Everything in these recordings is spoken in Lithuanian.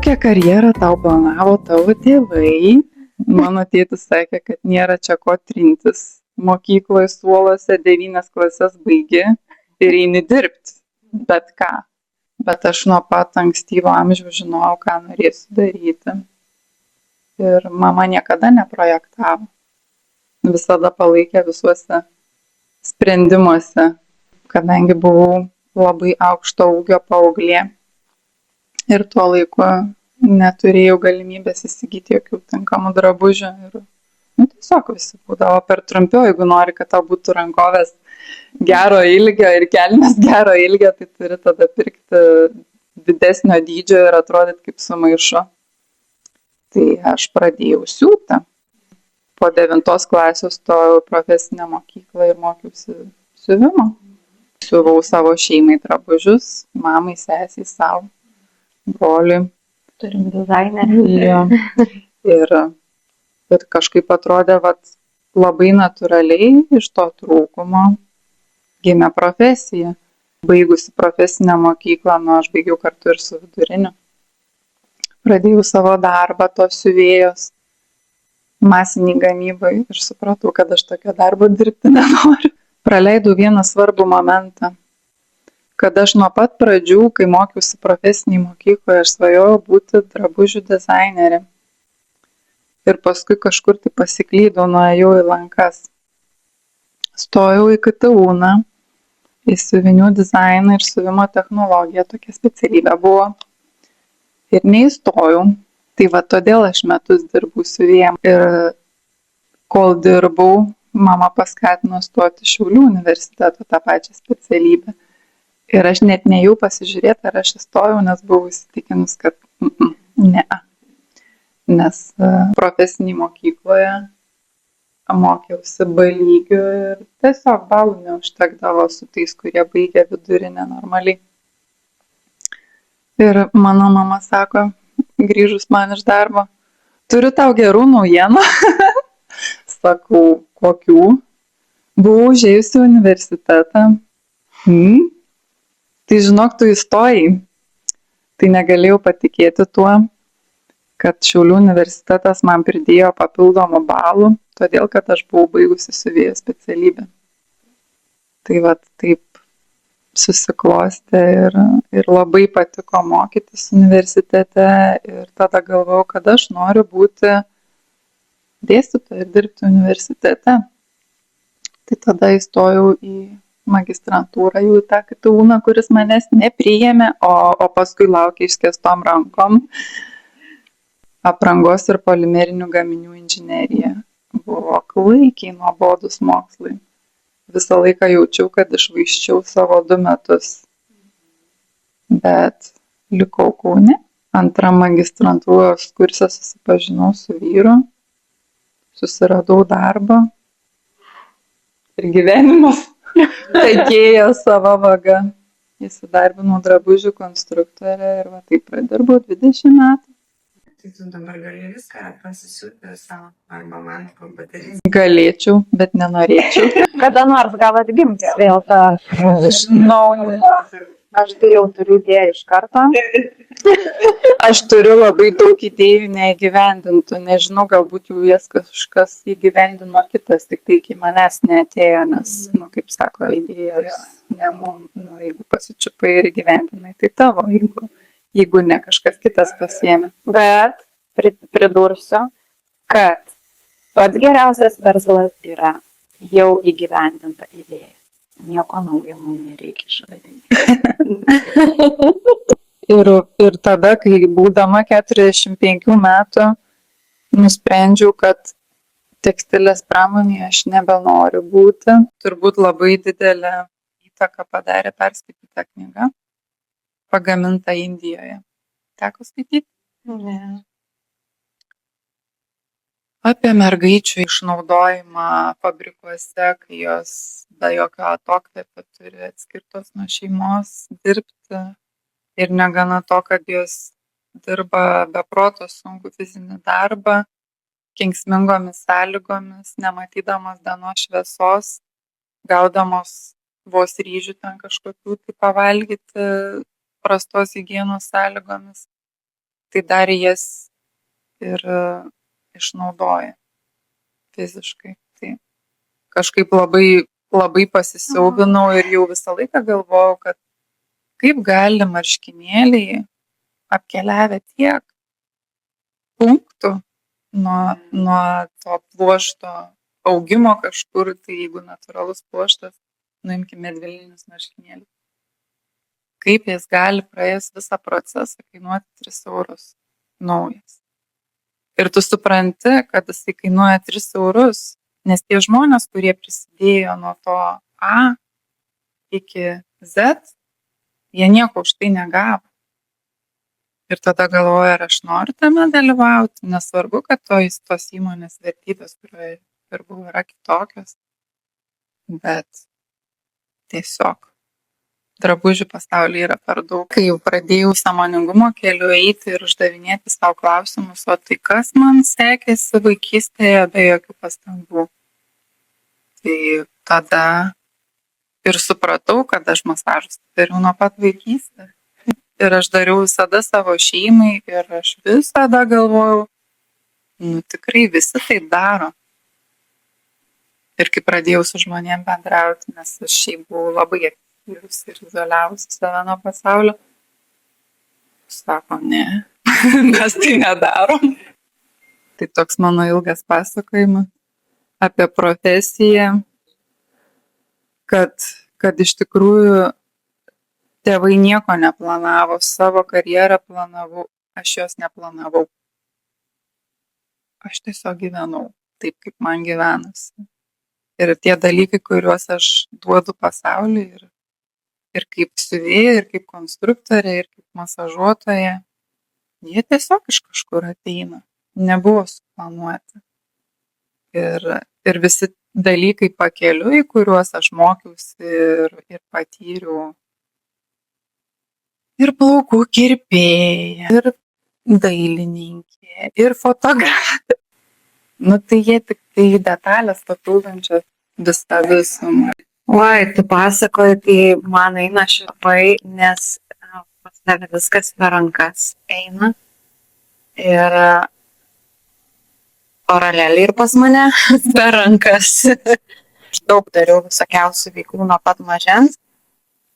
Kokią karjerą tau planavo tavo tėvai? Mano tėtis sakė, kad nėra čia ko trintis. Mokykloje suolose 9 klases baigi ir eini dirbti. Bet ką? Bet aš nuo pat ankstyvo amžiaus žinojau, ką norėsiu daryti. Ir mama niekada neprojektavo. Visada palaikė visuose sprendimuose, kadangi buvau labai aukšto ūgio paauglė. Ir tuo laiku neturėjau galimybės įsigyti jokių tinkamų drabužių. Ir tiesiog visi būdavo per trumpi, o jeigu nori, kad tau būtų rankovės gero ilgio ir kelnes gero ilgio, tai turi tada pirkti didesnio dydžio ir atrodyti kaip su maišu. Tai aš pradėjau siūti. Po 9 klasės stojau į profesinę mokyklą ir mokiausi siuvimo. Siuvau savo šeimai drabužius, mamai, sesiai, savo, broliui. Turim dizainerį. Jo. Ir kažkaip atrodė, labai natūraliai iš to trūkumo gimė profesija. Baigusi profesinę mokyklą, aš baigiau kartu ir su viduriniu. Pradėjau savo darbą tos siuvėjos masiniai gamybai ir supratau, kad aš tokio darbo dirbti nenoriu. Praleidau vieną svarbų momentą, kad aš nuo pat pradžių, kai mokiausi profesiniai mokykloje, aš svajojau būti drabužių dizainerė. Ir paskui kažkur tai pasiklydau, nuėjau į lankas. Stojau į KTU-ną, į siuvinių dizainą ir siuvimo technologiją, tokia specialybė buvo. Ir neįstojau. Tai todėl aš metus dirbau siuvėjom. Ir kol dirbau, mama paskatino stoti Šiaulių universiteto tą pačią specialybę. Ir aš net nejau pasižiūrėti, ar aš įstojau, nes buvau įsitikinus, kad ne. Nes profesiniai mokykloje mokiausi B lygiu ir tiesiog balų neužtekdavo su tais, kurie baigė vidurinę normaliai. Ir mano mama sako, grįžus man iš darbo, turiu tau gerų naujienų. Sakau, kokių? Buvau užėjusi į universitetą. Tai žinok, tu įstojai. Tai negalėjau patikėti tuo, kad Šiaulių universitetas man pridėjo papildomų balų, todėl kad aš buvau baigusi siuvėjo specialybę. Tai taip susiklostė ir labai patiko mokytis universitete ir tada galvojau, kad aš noriu būti dėstytoja ir dirbti universitete. Tai tada įstojau į magistrantūrą, jau į tą KTU-ną, kuris manęs nepriėmė, o paskui laukė išskėstom rankom. Aprangos ir polimerinių gaminių inžinerija. Buvo klaikiai nuobodūs mokslai. Visą laiką jaučiau, kad išvaiščiau savo 2 metus. Bet likau Kaune. Antram magistrantūros kurse susipažinau su vyru. Susiradau darbą. Ir gyvenimas tekėjo savo vaga. Įsidarbinau drabužių konstruktorę ir taip pradirbau 20 metų. Tai tu dabar gali viską pasisiūti savo arba man kompiuterį. Galėčiau, bet nenorėčiau. Kada nors gal atgims vėl tą naują. Aš tai jau turiu idėją iš karto. Aš turiu labai daug idėjų neįgyvendintų. Nežinau, galbūt jau jas kažkas įgyvendino kitas, tik tai iki manęs neatėjo, nes, kaip sako, idėjos ne mum. Jeigu pasičiupai ir įgyvendinai, tai tavo, jeigu ne kažkas kitas pasiėmė. Bet pridursiu, kad pats geriausias verslas yra jau įgyvendinta idėja. Nieko naujo mums nereikia išradinti. Ir tada, kai būdama 45 metų, nusprendžiau, kad tekstilės pramonėje aš nebenoriu būti. Turbūt labai didelę įtaką padarė perskaityta knyga, pagaminta Indijoje. Teko skaityti? Ne. Apie mergaičių išnaudojimą fabrikuose, kai jos be jokio atokvėpio turi atskirtos nuo šeimos dirbti. Ir negana to, kad jos dirba be proto sunkų fizinį darbą, kenksmingomis sąlygomis, nematydamos dienos šviesos, gaudamos vos ryžių ten kažkokių tai pavalgyti prastos higienos sąlygomis. tai dar jas ir išnaudoja fiziškai. Tai kažkaip labai pasisiaubinau ir jau visą laiką galvojau, kad kaip gali marškinėliai apkeliavę tiek punktų nuo to pluošto augimo kažkur, tai jeigu natūralus pluoštas, nuimkime medvilninius marškinėlius. Kaip jis gali praėjus visą procesą kainuoti 3 eurus naujas. Ir tu supranti, kad jisai kainuoja 3 eurus, nes tie žmonės, kurie prisidėjo nuo to A iki Z, jie nieko už tai negavo. Ir tada galvoju, ar aš noriu tame dalyvauti, nesvarbu, kad tos įmonės vertybės, kurioje ir buvo, yra kitokios, bet tiesiog drabužių pasaulyje yra per daug. Kai jau pradėjau sąmoningumo keliu eiti ir uždavinėti savo klausimus, o tai kas man sekėsi vaikystėje be jokių pastangų, tai tada ir supratau, kad aš masažus dariau nuo pat vaikystės. Ir aš dariau visada savo šeimai ir aš visada galvojau, tikrai visi taip daro. Ir kai pradėjau su žmonėm bendrauti, nes aš šiaip buvau labai aktyvus ir izoliavusi save nuo pasaulio, sako, ne, mes tai nedarom. Tai toks mano ilgas pasakojimas apie profesiją, kad iš tikrųjų tėvai nieko neplanavo, savo karjerą planavau, aš jos neplanavau. Aš tiesiog gyvenau taip, kaip man gyvenasi. Ir tie dalykai, kuriuos aš duodu pasauliui ir kaip siuvėja, ir kaip konstruktorė, ir kaip masažuotoja, jie tiesiog iš kažkur ateina, nebuvo suplanuoti. Ir visi dalykai pakeliui, kuriuos aš mokiausi ir patyriau, ir plaukų kirpėja, ir dailininkė, ir fotografė. Tai jie tik tai detalės papildančios visą visumą. Oi, tu pasakoji, tai man eina šiurpai, nes pas tave viskas per rankas eina. Ir paraleliai ir pas mane per rankas. Aš daug dariau visokiausių veiklų nuo pat mažens,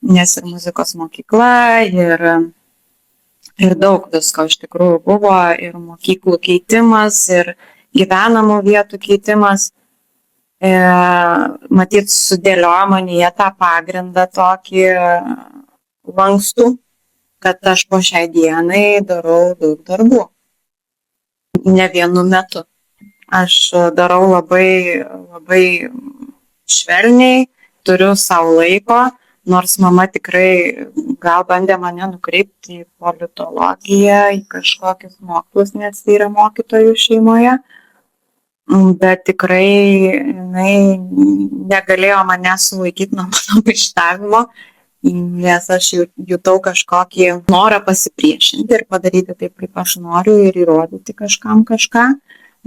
nes ir muzikos mokykla, ir daug visko iš tikrųjų buvo, ir mokyklų keitimas, ir gyvenamų vietų keitimas. Matyt, sudėliojo manyje tą pagrindą tokį lankstų, kad aš po šiai dienai darau daug darbų. Ne vienu metu. Aš darau labai, labai švelniai, turiu savo laiko, nors mama tikrai gal bandė mane nukreipti į politologiją, į kažkokius mokslus, nes tai yra mokytojų šeimoje. Bet tikrai jinai negalėjo mane sulaikyti nuo mano maištavimo, nes aš jutau kažkokį norą pasipriešinti ir padaryti taip, kaip aš noriu, ir įrodyti kažkam kažką,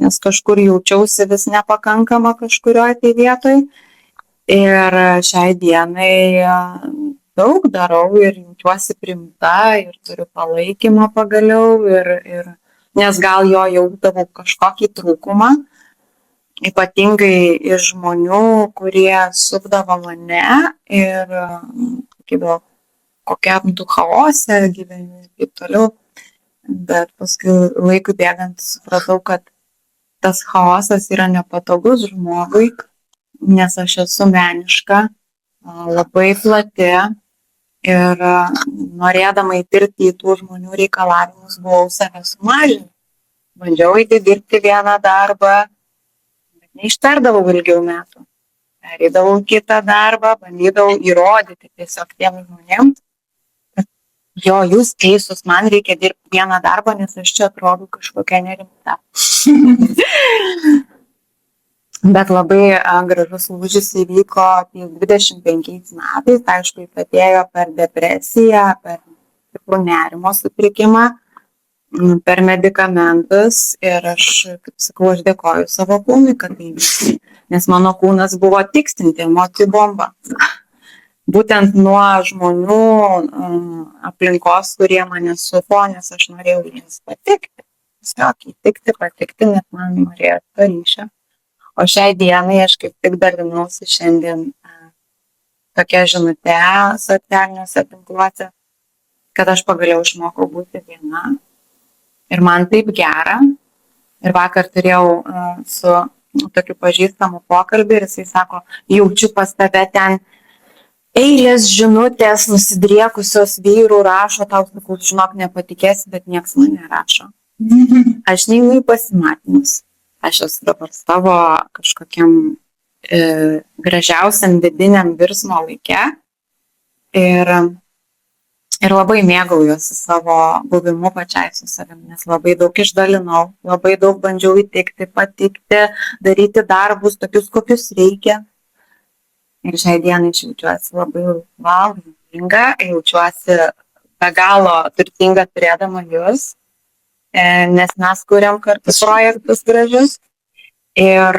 nes kažkur jaučiausi vis nepakankama kažkurioje tai vietoj. Ir šiai dienai daug darau ir jaučiuosi priimta ir turiu palaikymą pagaliau, nes gal jo jausdavau kažkokį trūkumą. Ypatingai iš žmonių, kurie supdavo mane ir sakydavo, kokiam tu chaose gyveni ir taip toliau. Bet paskui laikui bėgant supratau, kad tas chaosas yra nepatogus žmogui, nes aš esu meniška, labai plati ir norėdama įtirti į tų žmonių reikalavimus buvau save sumažinti. Bandžiau eiti dirbti vieną darbą, neištardavau ilgiau metų. Pereidavau kitą darbą, bandydavau įrodyti tiesiog tiem žmonėms, kad jo, jūs teisus, man reikia dirbti vieną darbą, nes aš čia atrodo kažkokia nerimta. Bet labai gražus lūžis įvyko apie 25 metais, aišku, jis atėjo per depresiją, per nerimo sutrikimą, per medikamentus ir aš, kaip sakau, aš dėkoju savo kūnui, kad tai visi, nes mano kūnas buvo tiksinti emocijų bomba. būtent nuo žmonių aplinkos, kurie mane supo, nes aš norėjau jiems patikti. Tiesiog įtikti, patikti, net man norėjo to ryšio. O šiai dienai aš kaip tik dalinausi šiandien tokia žinutė socialiniuose tinkluose, kad aš pagaliau išmokau būti viena. Ir man taip gera. Ir vakar turėjau su tokiu pažįstamu pokalbį ir jisai sako, jaučiu pas tave ten eilės žinutės nusidriekusios vyrų rašo, tau sakau, žinok, nepatikėsi, bet nieks man nerašo. Aš neinu į pasimatymus. Aš esu dabar savo kažkokiam gražiausiam vidiniam virsmo laike ir labai mėgaujuosi savo buvimu pačiai su savimi, nes labai daug išdalinau, labai daug bandžiau įtikti, patikti, daryti darbus tokius, kokius reikia. Ir šiai dienai jaučiuosi labai laiminga, jaučiuosi be galo turtinga turėdama jūs, nes mes kuriam kartu projektus gražius. Ir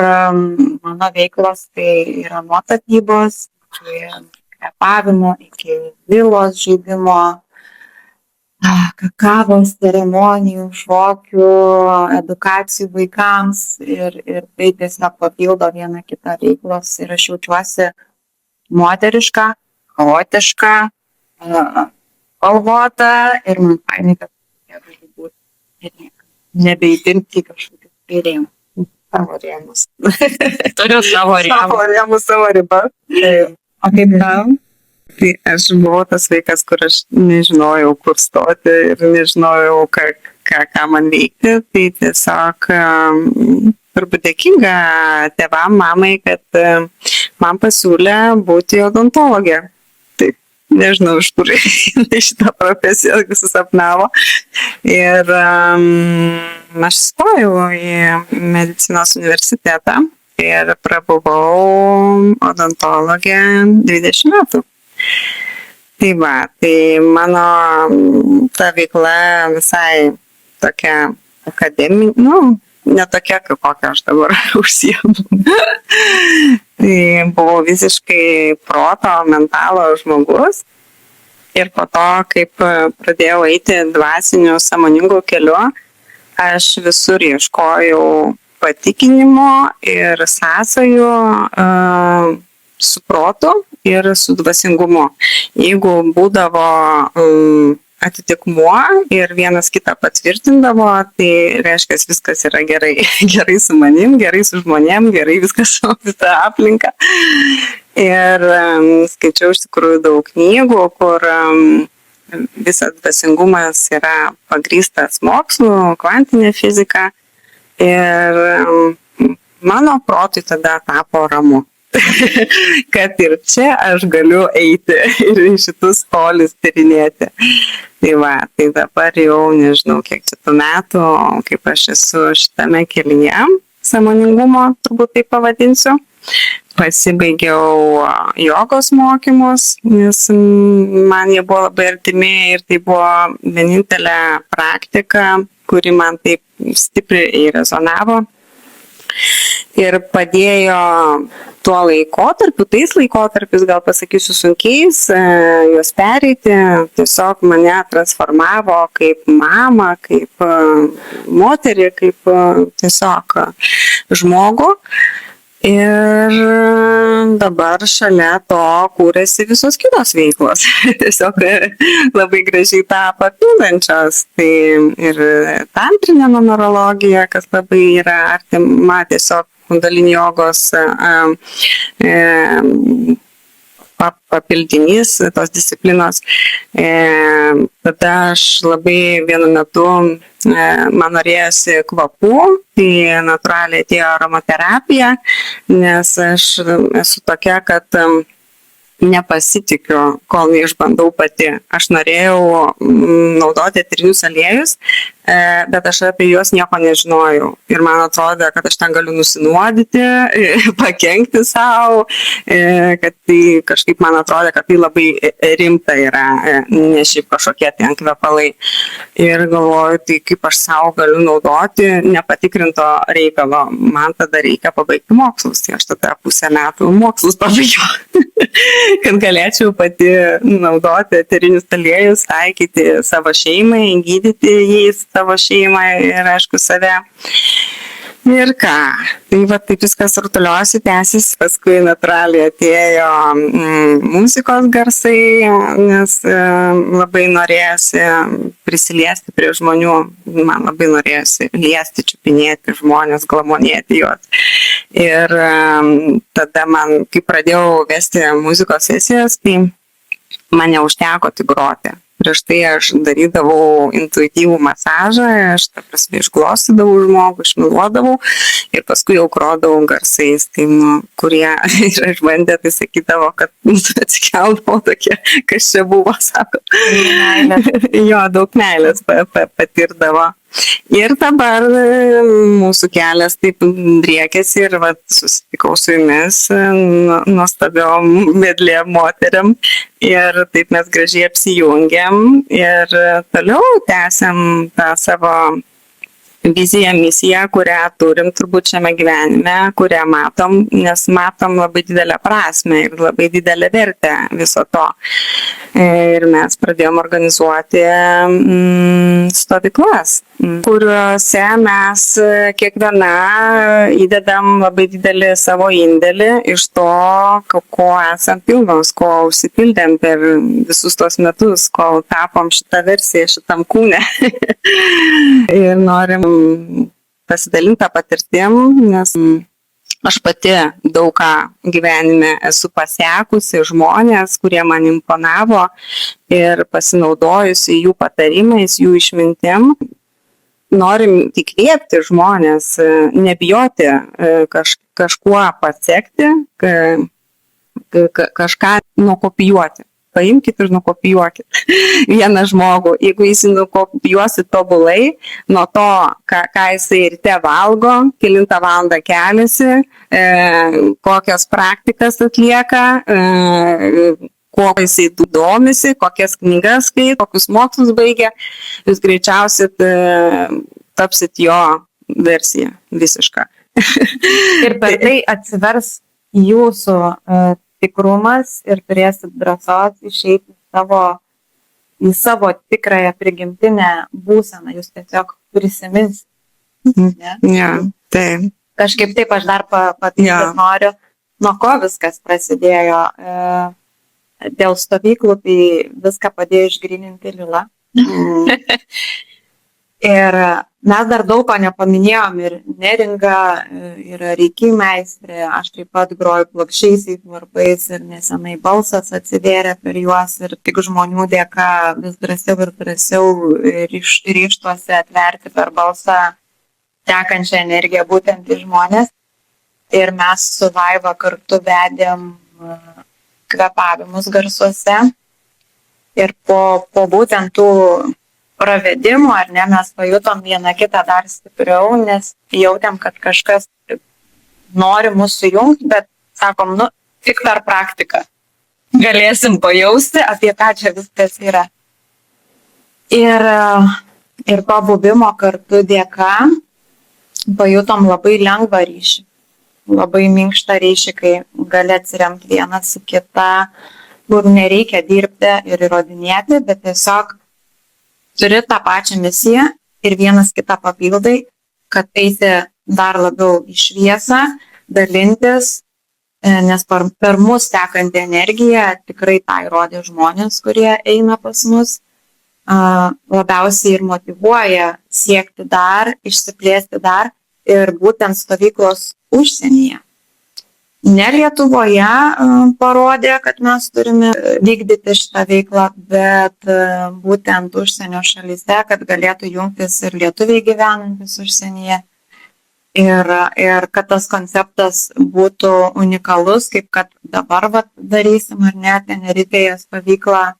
mano veiklos tai yra nuo tapybos, kvėpavimo, iki vilos žaidimo, kakavos, ceremonijų, šokių, edukacijų vaikams ir tai tiesiog papildo vieną kitą veiklos ir aš jaučiuosi moteriška, chaotiška, spalvota ir man fainai, kad galiu būti ir nebeįdirbti kažkokius rėmus. Savo rėmus. Turiu savo rėmus. Savo ribas. O kaip tau? Tai aš buvau tas vaikas, kur aš nežinojau, kur stoti ir nežinojau, ką man veikti. Tai tiesiog turbūt dėkinga tėvam, mamai, kad man pasiūlė būti odontologė. Taip, nežinau, iš kur šitą profesiją susapnavo. Ir aš stojau į medicinos universitetą ir prabuvau odontologė 20 metų. Tai va, tai mano ta veikla visai tokia akademinė, ne tokia, kaip kokią aš dabar užsiemu. Tai buvau visiškai proto, mentalo žmogus. Ir po to, kaip pradėjau eiti dvasiniu sąmoningu keliu, aš visur ieškojau patikinimo ir sąsajų su protu ir su dvasingumu. Jeigu būdavo atitikmuo ir vienas kitą patvirtindavo, tai reiškia, viskas yra gerai. Gerai su manim, gerai su žmonėm, gerai viskas su visa aplinka. Ir skaičiau iš tikrųjų daug knygų, kur visas dvasingumas yra pagrįstas mokslu, kvantinė fizika. Ir mano protui tada tapo ramu. Kad ir čia aš galiu eiti ir šitus tolius tyrinėti. Tai va, tai dabar jau nežinau kiek čia tų metų, kaip aš esu šitame kelyje, sąmoningumo, turbūt taip pavadinsiu. Pasibaigiau jogos mokymus, nes man jie buvo labai artimi ir tai buvo vienintelė praktika, kuri man taip stipriai rezonavo ir padėjo tuo laikotarpiu, tais laikotarpiais, gal pasakysiu sunkiais, juos pereiti, tiesiog mane transformavo kaip mamą, kaip moterį, kaip tiesiog žmogų. Ir dabar šalia to kūrėsi visos kitos veiklos. Tiesiog labai gražiai tą papildančios. Tai ir tantrinė numerologija, kas labai yra artima, tiesiog kundalini jogos papildinys tos disciplinos. Tada aš labai vienu metu man norėjosi kvapų, tai natūraliai atėjo aromaterapija, nes aš esu tokia, kad nepasitikiu, kol neišbandau pati. Aš norėjau naudoti eterinius aliejus, bet aš apie juos nieko nežinojau. Ir man atrodė, kad aš ten galiu nusinuodyti, pakenkti savo, kad tai kažkaip man atrodė, kad tai labai rimta yra, ne šiaip kažkokie ten kvepalai. Ir galvoju, tai kaip aš savo galiu naudoti nepatikrinto reikalo. Man tada reikia pabaigti mokslus. Tai aš tada pusę metų mokslus pabaigiau, kad galėčiau pati naudoti eterinius aliejus, taikyti savo šeimai, gydyti jais savo šeimą ir aišku save. Ir ką, tai va taip viskas rutuliosi, tęsis, paskui natūraliai atėjo muzikos garsai, nes labai norėjosi prisiliesti prie žmonių, man labai norėjosi liesti, čiupinėti žmonės, glamonėti juos. Ir tada man, kai pradėjau vesti muzikos sesijas, tai man neužteko tik groti. Prieš tai aš darydavau intuityvų masažą, aš išglostydavau žmogų, išmiluodavau ir paskui jau grodavau garsais, tai, kurie išbandė, tai sakydavo, kad atsikeldavo tokie, kas čia buvo, sako. Jo, daug meilės patirdavo. Ir dabar mūsų kelias taip driekėsi ir susitikau su jumis, nuostabiom vedlėm moteriam ir taip mes gražiai apsijungiam ir toliau tęsiam tą savo viziją, misiją, kurią turim turbūt šiame gyvenime, kurią matom, nes matom labai didelę prasmę ir labai didelę vertę viso to. Ir mes pradėjom organizuoti stovyklas, kuriuose mes kiekviena įdedam labai didelį savo indėlį iš to, ko esam pilnos, ko užsipildėm per visus tos metus, kol tapom šitą versiją šitam kūne. Ir norim pasidalinti patirtim, nes aš pati daug ką gyvenime esu pasekusi, žmonės, kurie man imponavo ir pasinaudojusi jų patarimais, jų išmintim. Norim įkvėpti žmonės, nebijoti kažkuo pasekti, kažką nukopijuoti. Paimkit ir nukopijuokit vieną žmogų. Jeigu jis nukopijuosi tobulai, nuo to, ką jisai ryte valgo, kelintą valandą keliasi, kokias praktikas atlieka, kuo jisai domisi, kokias knygas skaito, kokius mokslus baigia, jūs greičiausiai tapsit jo versiją visišką. Ir per tai atsivers jūsų tikrumas ir turėsit drąsos išeiti į savo tikrąją prigimtinę būseną, jūs tiesiog prisiminsite. Ja, taip. Kažkaip taip aš dar patvirtinti noriu, nuo ko viskas prasidėjo. Dėl stovyklų, tai viską padėjo išgryninti Lila. Ir mes dar daug ko nepaminėjom, ir Neringa yra reiki meistrė, aš taip pat groju plokščiaisiais varpais ir nesenai balsas atsivėrė per juos ir tik žmonių dėka vis drąsiau ir drąsiau ryžtuosi atverti per balsą tekančią energiją būtent į žmonės. Ir mes su Vaiva kartu vedėm kvepavimus garsuose ir po būtent tų pravedimų, ar ne, mes pajutom vieną kitą dar stipriau, nes jautėm, kad kažkas nori mūsų jungti, bet sakom, tik per praktiką galėsim pajausti, apie ką čia viskas yra. Ir to buvimo kartu dėka pajutom labai lengvą ryšį, labai minkštą ryšį, kai gali atsiremti vienas į kitą, kur nereikia dirbti ir įrodinėti, bet tiesiog turi tą pačią misiją ir vienas kitą papildai, kad eiti dar labiau į šviesą, dalintis, nes per mus tekanti energija tikrai tą įrodė žmonės, kurie eina pas mus, labiausiai ir motyvuoja siekti dar, išsiplėsti dar ir būtent stovyklos užsienyje. Ne Lietuvoje parodė, kad mes turime vykdyti šitą veiklą, bet būtent užsienio šalyse, kad galėtų jungtis ir lietuviai gyvenantis užsienyje. Ir kad tas konceptas būtų unikalus, kaip kad dabar darysim, ar ne, Tenerifėje stovyklą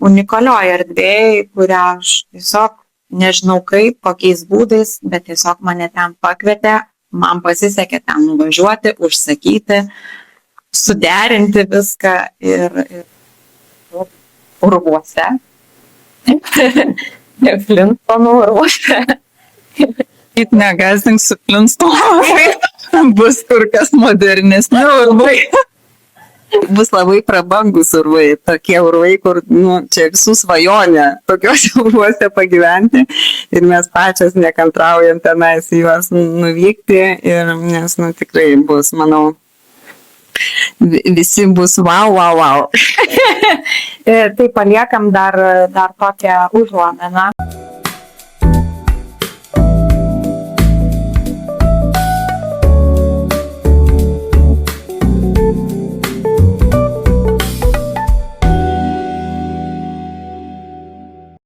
unikalioje erdvėje, kurią aš tiesiog nežinau kaip, kokiais būdais, bet tiesiog mane ten pakvietė, man pasisekė ten nuvažiuoti, užsakyti, suderinti viską ir urvuose. Flintstone urvuose. It negazdink su Flintstone. Bus kur kas modernesni urvai. Bus labai prabangus urvai, tokie urvai, kur, nu, čia visų svajonė tokiuose urvuose pagyventi ir mes pačios nekantraujam tenais juos nuvykti ir nes, nu, tikrai bus, manau, visi bus wow. Tai paliekam dar tokią užuomeną.